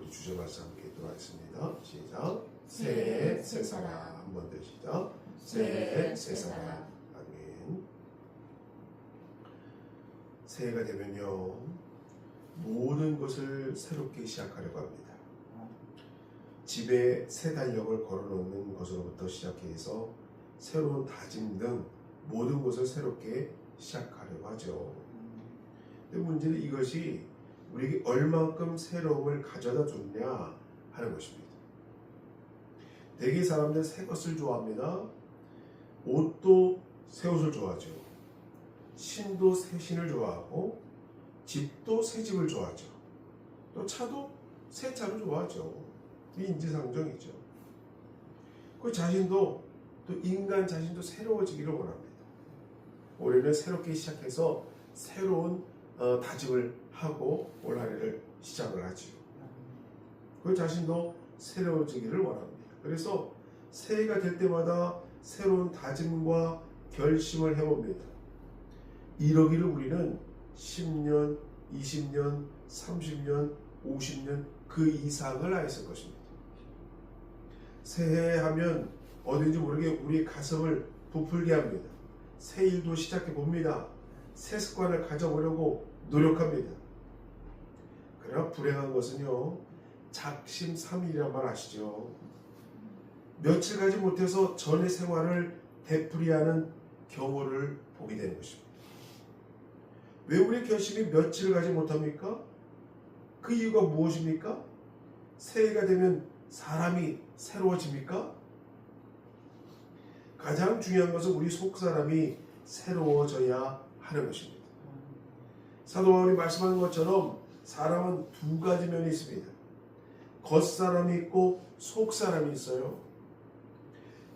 우리 주제 말씀 함께 읽도록 하겠습니다. 시작. 새해 새사라. 한 번 더 시작. 새해 새사라. 아멘. 새해가 되면요, 모든 것을 새롭게 시작하려고 합니다. 집에 새 달력을 걸어놓는 것으로부터 시작해서 새로운 다짐 등 모든 것을 새롭게 시작하려고 하죠. 근데 문제는 이것이 우리에게 얼만큼 새로움을 가져다 줬냐 하는 것입니다. 대개 사람들은 새 것을 좋아합니다. 옷도 새 옷을 좋아하죠. 신도 새 신을 좋아하고, 집도 새 집을 좋아하죠. 또 차도 새 차를 좋아하죠. 인지상정이죠. 그 자신도, 또 인간 자신도 새로워지기를 원합니다. 올해는 새롭게 시작해서 새로운 다짐을 하고 올 한 해를 시작을 하지요. 그 자신도 새로워지기를 원합니다. 그래서 새해가 될 때마다 새로운 다짐과 결심을 해봅니다. 이러기를 우리는 10년, 20년, 30년, 50년 그 이상을 하였을 것입니다. 새해 하면 어딘지 모르게 우리의 가슴을 부풀게 합니다. 새 일도 시작해 봅니다. 새 습관을 가져보려고 노력합니다. 그러나 불행한 것은요, 작심삼일이란 말 아시죠? 며칠 가지 못해서 전의 생활을 되풀이하는 경우를 보게 되는 것입니다. 왜 우리의 결심이 며칠 가지 못합니까? 그 이유가 무엇입니까? 새해가 되면 사람이 새로워집니까? 가장 중요한 것은 우리 속사람이 새로워져야 하는 것입니다. 사도 바울이 말씀하는 것처럼 사람은 두 가지 면이 있습니다. 겉사람이 있고 속사람이 있어요.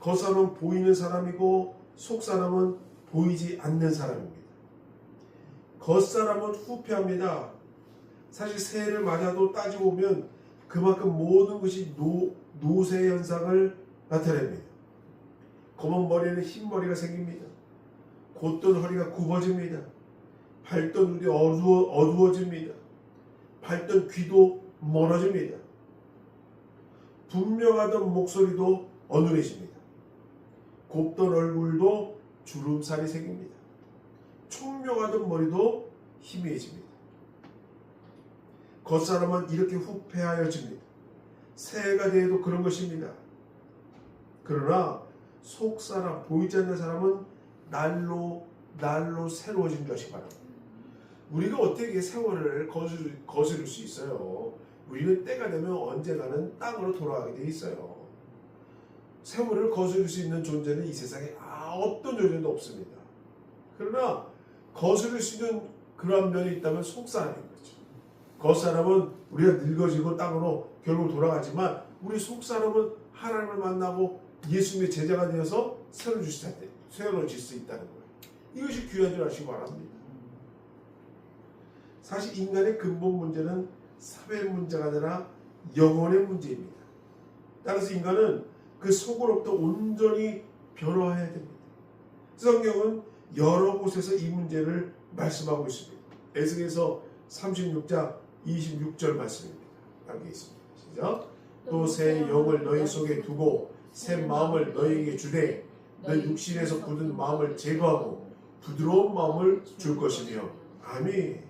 겉사람은 보이는 사람이고 속사람은 보이지 않는 사람입니다. 겉사람은 후패합니다. 사실 새해를 맞아도 따지고 보면 그만큼 모든 것이 노쇠 현상을 나타냅니다. 검은 머리에는 흰 머리가 생깁니다. 곧던 허리가 굽어집니다. 밝던 눈이 어두워집니다. 밝던 귀도 멀어집니다. 분명하던 목소리도 어눌해집니다. 곱던 얼굴도 주름살이 생깁니다. 총명하던 머리도 희미해집니다. 겉사람은 이렇게 후패하여집니다. 새해가 되어도 그런 것입니다. 그러나 속사람, 보이지 않는 사람은 날로 새로워진 것이 바랍니다. 우리가 어떻게 세월을 거스를 수 있어요? 우리는 때가 되면 언젠가는 땅으로 돌아가게 돼 있어요. 세월을 거스를 수 있는 존재는 이 세상에 어떤 존재도 없습니다. 그러나 거스를 수 있는 그러한 면이 있다면 속사람인 거죠. 겉사람은 우리가 늙어지고 땅으로 결국 돌아가지만 우리 속사람은 하나님을 만나고 예수님의 제자가 되어서 새로워질 수 있다는 거예요. 이것이 귀한 줄 아시기 바랍니다. 사실 인간의 근본 문제는 사회 문제가 아니라 영혼의 문제입니다. 따라서 인간은 그 속으로부터 온전히 변화해야 됩니다. 성경은 여러 곳에서 이 문제를 말씀하고 있습니다. 에스겔서 36장 26절 말씀입니다. 함께 있습니다. 시작. 또 새 영을 너희 속에 두고 새 마음을 너희에게 주되 너희 육신에서 굳은 마음을 제거하고 부드러운 마음을 줄 것이며. 아멘.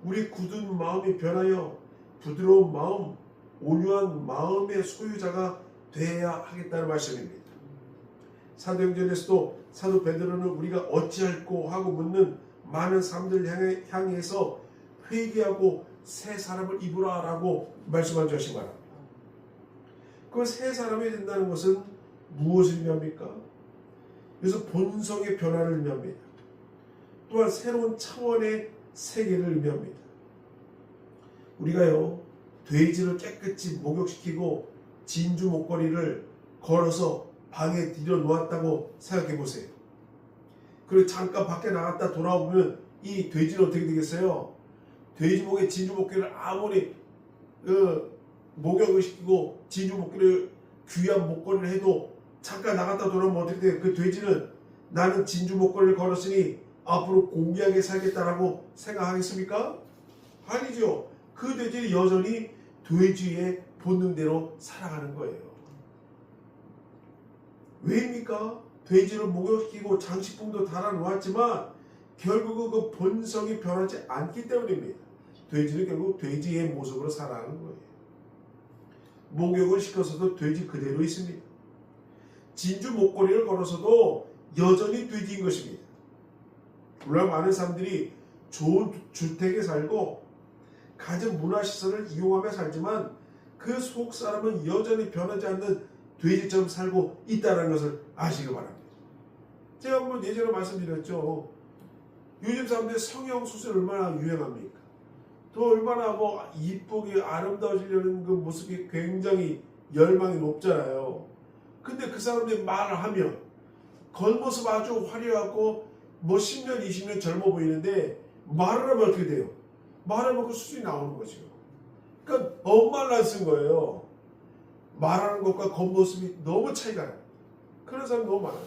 우리 굳은 마음이 변하여 부드러운 마음, 온유한 마음의 소유자가 되어야 하겠다는 말씀입니다. 사도행전에서도 사도 베드로는 우리가 어찌할꼬 하고 묻는 많은 사람들 향해서 회개하고 새 사람을 입으라 라고 말씀한 것이 말합니다. 그 새 사람이 된다는 것은 무엇을 의미합니까? 그래서 본성의 변화를 의미합니다. 또한 새로운 차원의 세계를 의미합니다. 우리가요, 돼지를 깨끗이 목욕시키고 진주 목걸이를 걸어서 방에 들여놓았다고 생각해 보세요. 그리고 잠깐 밖에 나갔다 돌아오면 이 돼지는 어떻게 되겠어요? 돼지 목에 진주 목걸이를 아무리 목욕을 시키고 진주 목걸이를 귀한 목걸이를 해도 잠깐 나갔다 돌아오면 어떻게 돼요? 그 돼지는 나는 진주 목걸이를 걸었으니 앞으로 공기하게 살겠다라고 생각하겠습니까? 아니죠. 그 돼지는 여전히 돼지의 본능대로 살아가는 거예요. 왜입니까? 돼지를 목욕시키고 장식품도 달아놓았지만 결국은 그 본성이 변하지 않기 때문입니다. 돼지는 결국 돼지의 모습으로 살아가는 거예요. 목욕을 시켜서도 돼지 그대로 있습니다. 진주 목걸이를 걸어서도 여전히 돼지인 것입니다. 물론 많은 사람들이 좋은 주택에 살고 가진 문화시설을 이용하며 살지만 그 속 사람은 여전히 변하지 않는 돼지처럼 살고 있다는 것을 아시기 바랍니다. 제가 한번 예전에 말씀드렸죠. 요즘 사람들이 성형수술 얼마나 유행합니까? 또 얼마나 이쁘게 아름다워지려는 그 모습이 굉장히 열망이 높잖아요. 근데 그 사람들이 말을 하면 겉모습 아주 화려하고 10년 20년 젊어 보이는데 말을 하면 어떻게 돼요? 말하면 그 수준이 나오는 거죠. 그러니까 엄마를 안 쓴 거예요. 말하는 것과 겉모습이 너무 차이가 나요. 그런 사람이 너무 많아요.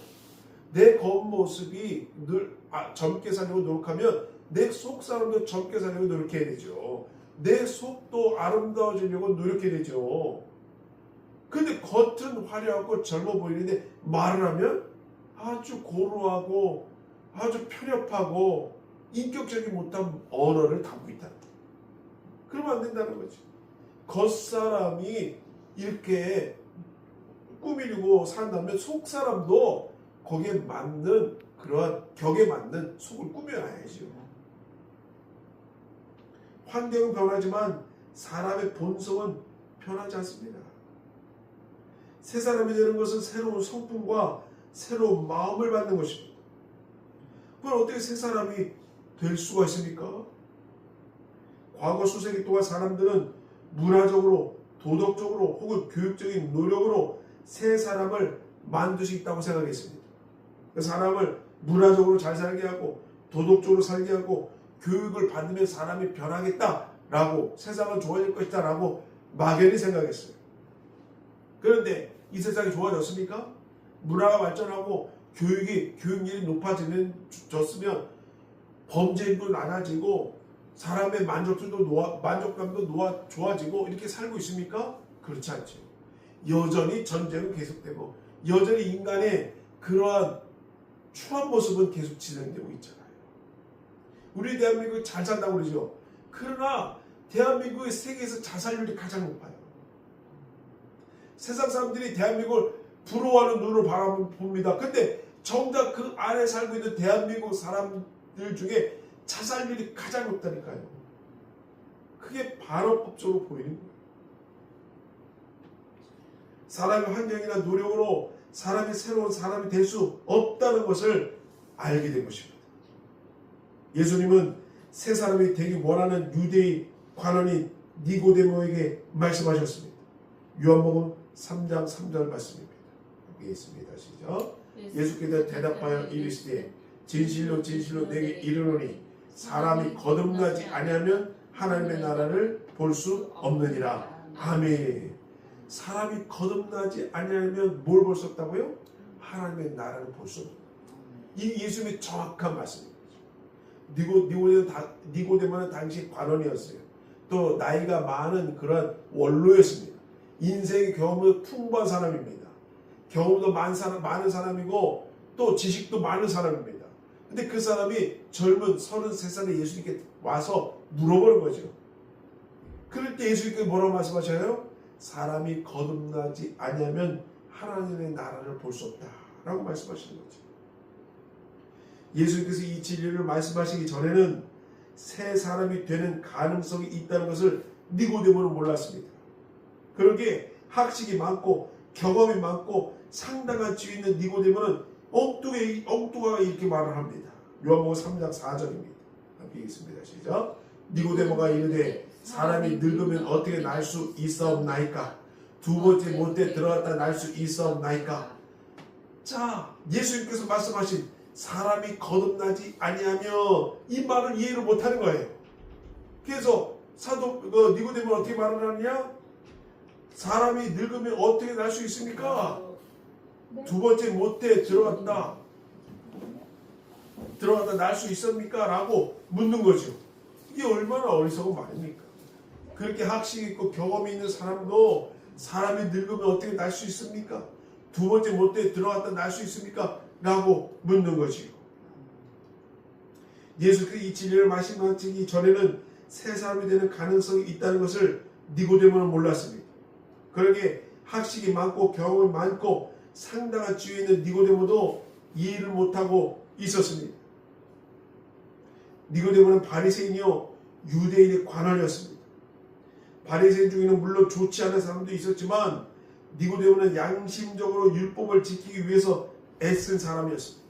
내 겉모습이 늘 젊게 살려고 노력하면 내 속 사람도 젊게 살려고 노력해야 되죠. 내 속도 아름다워지려고 노력해야 되죠. 근데 겉은 화려하고 젊어 보이는데 말을 하면 아주 고루하고 아주 편협하고 인격적이 못한 언어를 담고 있다. 그러면 안 된다는 거지. 겉사람이 이렇게 꾸미려고 산다면 속사람도 거기에 맞는 그러한 격에 맞는 속을 꾸며놔야죠. 환경은 변하지만 사람의 본성은 변하지 않습니다. 새 사람이 되는 것은 새로운 성품과 새로운 마음을 받는 것입니다. 그럼 어떻게 새 사람이 될 수가 있습니까? 과거 수세기 동안 사람들은 문화적으로, 도덕적으로 혹은 교육적인 노력으로 새 사람을 만들 수 있다고 생각했습니다. 그 사람을 문화적으로 잘 살게 하고 도덕적으로 살게 하고 교육을 받으면 사람이 변하겠다라고 세상은 좋아질 것이다 라고 막연히 생각했어요. 그런데 이 세상이 좋아졌습니까? 문화가 발전하고 교육률이 높아졌으면 범죄율도 낮아지고 사람의 만족감도 좋아지고 이렇게 살고 있습니까? 그렇지 않죠. 여전히 전쟁은 계속되고 여전히 인간의 그러한 추한 모습은 계속 진행되고 있잖아요. 우리 대한민국이 잘 산다고 그러죠. 그러나 대한민국이 세계에서 자살률이 가장 높아요. 세상 사람들이 대한민국을 부러워하는 눈으로 바라봅니다. 근데 정작 그 안에 살고 있는 대한민국 사람들 중에 자살률이 가장 높다니까요. 그게 반어법적으로 보이는 거예요. 사람의 환경이나 노력으로 사람이 새로운 사람이 될 수 없다는 것을 알게 된 것입니다. 예수님은 새 사람이 되기 원하는 유대의 관원인 니고데모에게 말씀하셨습니다. 요한복음 3장 3절 말씀입니다. 여기 있습니다. 시작. 예수께서 대답하여 이르시되 진실로 진실로 내게 이르노니 사람이 거듭나지 아니하면 하나님의 나라를 볼 수 없느니라. 아멘. 사람이 거듭나지 아니하면 뭘 볼 수 없다고요? 하나님의 나라를 볼 수 없다. 이 예수님의 정확한 말씀입니다. 니고데모는 당시 관원이었어요. 또 나이가 많은 그런 원로였습니다. 인생의 경험도 풍부한 사람입니다. 경험도 많은 사람이고 또 지식도 많은 사람입니다. 근데 그 사람이 젊은 33살에 예수님께 와서 물어보는 거죠. 그럴 때 예수님께서 뭐라고 말씀하셔요? 사람이 거듭나지 아니하면 하나님의 나라를 볼 수 없다라고 말씀하시는 거죠. 예수님께서 이 진리를 말씀하시기 전에는 새 사람이 되는 가능성이 있다는 것을 니고데모는 몰랐습니다. 그러기에 학식이 많고 경험이 많고 상당한 지위 있는 니고데모는 엉뚱하게 이렇게 말을 합니다. 요한복음 3장 4절입니다. 함께 읽겠습니다. 시작. 니고데모가 이르되 사람이 늙으면 어떻게 날 수 있사옵나이까? 두 번째 못에 들어갔다 날 수 있사옵나이까? 자, 예수님께서 말씀하신 사람이 거듭나지 아니하며 이 말을 이해를 못하는 거예요. 그래서 니고데모는 어떻게 말을 하느냐? 사람이 늙으면 어떻게 날 수 있습니까? 두 번째 못에 들어갔다 날 수 있습니까? 라고 묻는 거죠. 이게 얼마나 어리석은 말입니까? 그렇게 학식이 있고 경험이 있는 사람도 사람이 늙으면 어떻게 날 수 있습니까? 두 번째 못대에 들어갔다 날 수 있습니까? 라고 묻는 것이요. 예수께서 이 진리를 말씀하시기 전에는 새 사람이 되는 가능성이 있다는 것을 니고데모는 몰랐습니다. 그러기에 학식이 많고 경험이 많고 상당한 지위에 있는 니고데모도 이해를 못하고 있었습니다. 니고데모는 바리새인이요 유대인의 관원이었습니다. 바리새인 중에는 물론 좋지 않은 사람도 있었지만 니고데모는 양심적으로 율법을 지키기 위해서 애쓴 사람이었습니다.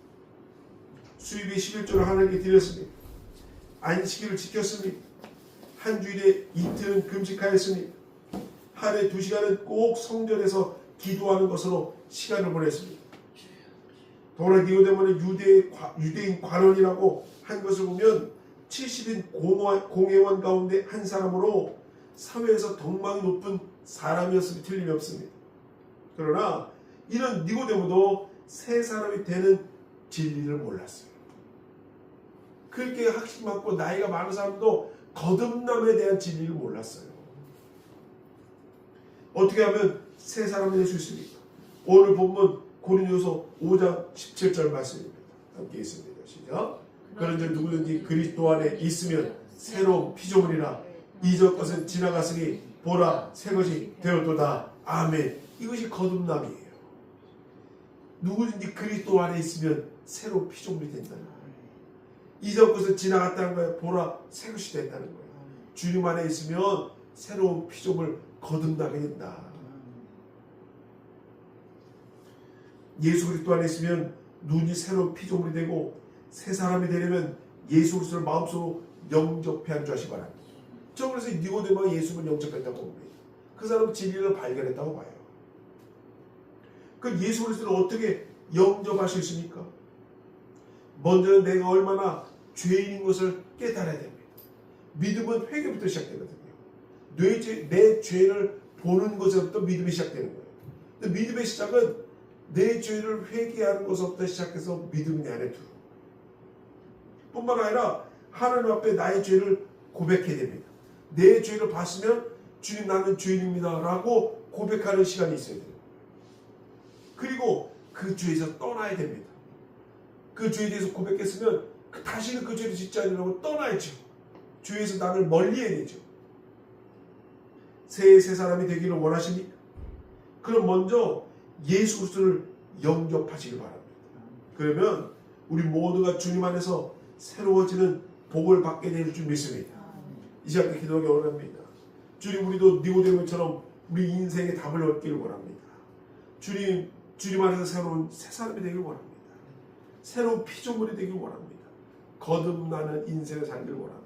수입의 11조를 하나님께 드렸습니다. 안식일을 지켰습니다. 한 주일에 이틀은 금식하였습니다. 하루에 2시간은 꼭 성전에서 기도하는 것으로 시간을 보냈습니다. 더구나 니고데모는 유대인 관원이라고 한 것을 보면 70인 공회원 가운데 한 사람으로 사회에서 덕망이 높은 사람이었음이 틀림이 없습니다. 그러나 이런 니고데모도 새 사람이 되는 진리를 몰랐어요. 그렇게 학식 많고 나이가 많은 사람도 거듭남에 대한 진리를 몰랐어요. 어떻게 하면 새 사람이 될 수 있습니까? 오늘 본문 고린도서 5장 17절 말씀입니다. 함께 있습니다. 시작. 그런즉 누구든지 그리스도 안에 있으면 새로운 피조물이라 이전 것은 지나갔으니 보라 새 것이 되었도다. 아멘. 이것이 거듭남이에요. 누구든지 그리스도 안에 있으면 새로운 피조물이 된다는 거예요. 이전 것은 지나갔다는 거예요. 보라 새 것이 된다는 거예요. 주님 안에 있으면 새로운 피조물 거듭나게 된다. 예수 그리스도 안에 있으면 눈이 새로운 피조물이 되고 새 사람이 되려면 예수 그리스도를 마음속으로 영접해야 하는 줄 아시기 바랍니다. 저 그래서 니고데모가 예수를 영접했다고 봅니다. 그 사람은 진리를 발견했다고 봐요. 그 예수 그리스도를 어떻게 영접할 수 있습니까? 먼저는 내가 얼마나 죄인인 것을 깨달아야 됩니다. 믿음은 회개부터 시작되거든요. 내 죄를 보는 것에부터 믿음이 시작되는 거예요. 근데 믿음의 시작은 내 죄를 회개하는 것부터 시작해서 믿음이 내 안에 들어옵니다. 뿐만 아니라 하나님 앞에 나의 죄를 고백해야 됩니다. 내 죄를 봤으면 주님 나는 죄인입니다 라고 고백하는 시간이 있어야 돼요. 그리고 그 죄에서 떠나야 됩니다. 그 죄에 대해서 고백했으면 다시는 그 죄를 짓지 않으려고 떠나야죠. 죄에서 나를 멀리 해야 되죠. 새 사람이 되기를 원하십니까? 그럼 먼저 예수 그리스도를 영접하시길 바랍니다. 그러면 우리 모두가 주님 안에서 새로워지는 복을 받게 될 줄 믿습니다. 이 시간에 기도하기 원합니다. 주님, 우리도 니고데모처럼 우리 인생의 답을 얻기를 원합니다. 주님 안에서 새로운 새 사람이 되길 원합니다. 새로운 피조물이 되길 원합니다. 거듭나는 인생을 살기를 원합니다.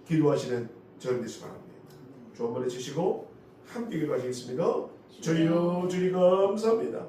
기도하시는 저를 되시기 바랍니다. 주 한번 해주시고 함께 기도하시겠습니다. 주여 주님 감사합니다.